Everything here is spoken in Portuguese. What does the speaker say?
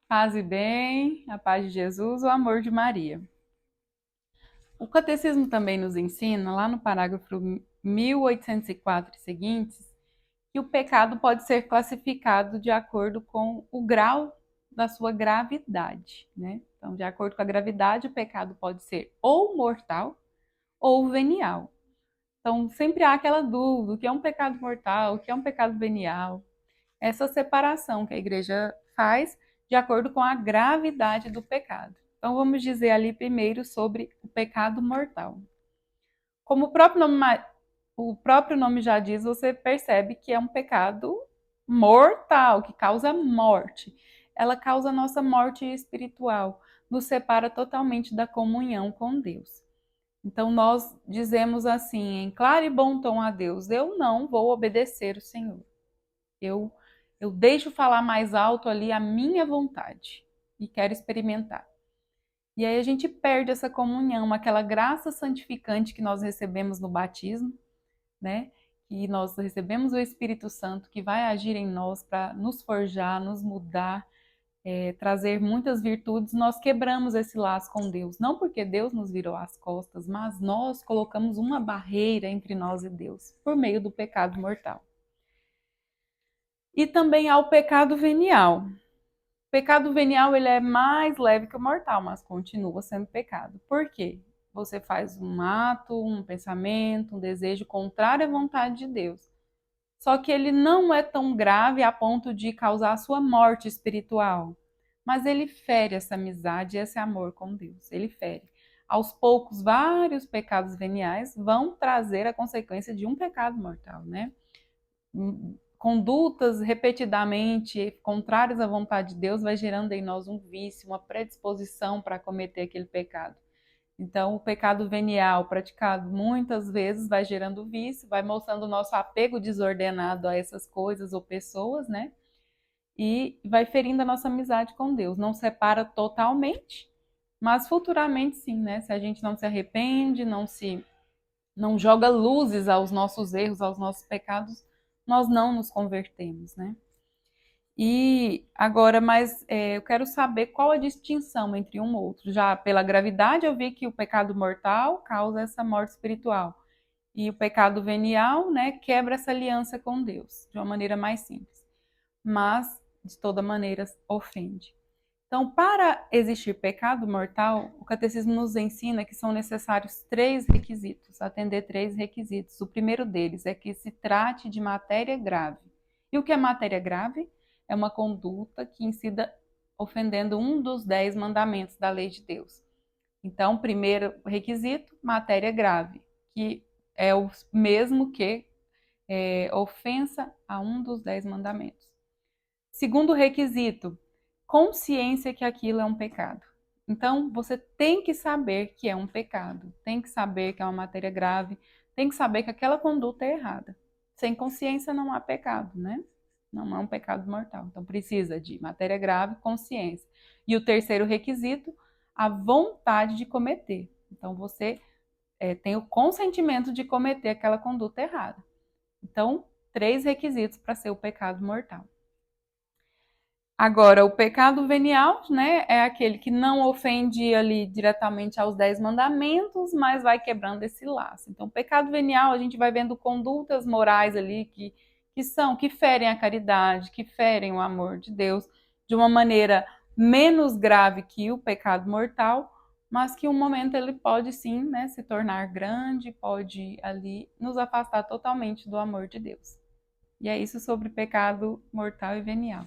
Paz e bem, a paz de Jesus, o amor de Maria. O catecismo também nos ensina, lá no parágrafo 1804 e seguintes, que o pecado pode ser classificado de acordo com o grau da sua gravidade, né? Então, de acordo com a gravidade, o pecado pode ser ou mortal ou venial. Então, sempre há aquela dúvida, o que é um pecado mortal, o que é um pecado venial. Essa separação que a igreja faz de acordo com a gravidade do pecado. Então vamos dizer ali primeiro sobre o pecado mortal. Como o próprio nome já diz, você percebe que é um pecado mortal, que causa morte. Ela causa a nossa morte espiritual, nos separa totalmente da comunhão com Deus. Então nós dizemos assim, em claro e bom tom a Deus: eu não vou obedecer o Senhor. Eu, eu deixo falar mais alto ali a minha vontade e quero experimentar. E aí a gente perde essa comunhão, aquela graça santificante que nós recebemos no batismo, né? Que nós recebemos o Espírito Santo que vai agir em nós para nos forjar, nos mudar, trazer muitas virtudes. Nós quebramos esse laço com Deus, não porque Deus nos virou as costas, mas nós colocamos uma barreira entre nós e Deus por meio do pecado mortal. E também há o pecado venial. O pecado venial ele é mais leve que o mortal, mas continua sendo pecado. Por quê? Você faz um ato, um pensamento, um desejo contrário à vontade de Deus. Só que ele não é tão grave a ponto de causar a sua morte espiritual. Mas ele fere essa amizade e esse amor com Deus. Ele fere. Aos poucos, vários pecados veniais vão trazer a consequência de um pecado mortal, né? Condutas repetidamente contrárias à vontade de Deus vai gerando em nós um vício, uma predisposição para cometer aquele pecado. Então, o pecado venial praticado muitas vezes vai gerando vício, vai mostrando o nosso apego desordenado a essas coisas ou pessoas, né? E vai ferindo a nossa amizade com Deus. Não separa totalmente, mas futuramente sim, né? Se a gente não se arrepende, não joga luzes aos nossos erros, aos nossos pecados, nós não nos convertemos, né? E agora, eu quero saber qual a distinção entre um e outro. Já pela gravidade, eu vi que o pecado mortal causa essa morte espiritual. E o pecado venial, né, quebra essa aliança com Deus de uma maneira mais simples. Mas, de toda maneira, ofende. Então, para existir pecado mortal, o catecismo nos ensina que são necessários três requisitos, atender três requisitos. O primeiro deles é que se trate de matéria grave. E o que é matéria grave? É uma conduta que incida ofendendo um dos 10 mandamentos da lei de Deus. Então, primeiro requisito, matéria grave, que é o mesmo que ofensa a um dos 10 mandamentos. Segundo requisito, consciência que aquilo é um pecado. Então, você tem que saber que é um pecado, tem que saber que é uma matéria grave, tem que saber que aquela conduta é errada. Sem consciência não há pecado, né? Não é um pecado mortal. Então, precisa de matéria grave, consciência. E o terceiro requisito, a vontade de cometer. Então, você tem o consentimento de cometer aquela conduta errada. Então, três requisitos para ser o pecado mortal. Agora, o pecado venial, né, é aquele que não ofende ali diretamente aos 10 mandamentos, mas vai quebrando esse laço. Então, o pecado venial, a gente vai vendo condutas morais ali que ferem a caridade, que ferem o amor de Deus, de uma maneira menos grave que o pecado mortal, mas que um momento ele pode sim, né, se tornar grande, pode ali nos afastar totalmente do amor de Deus. E é isso sobre pecado mortal e venial.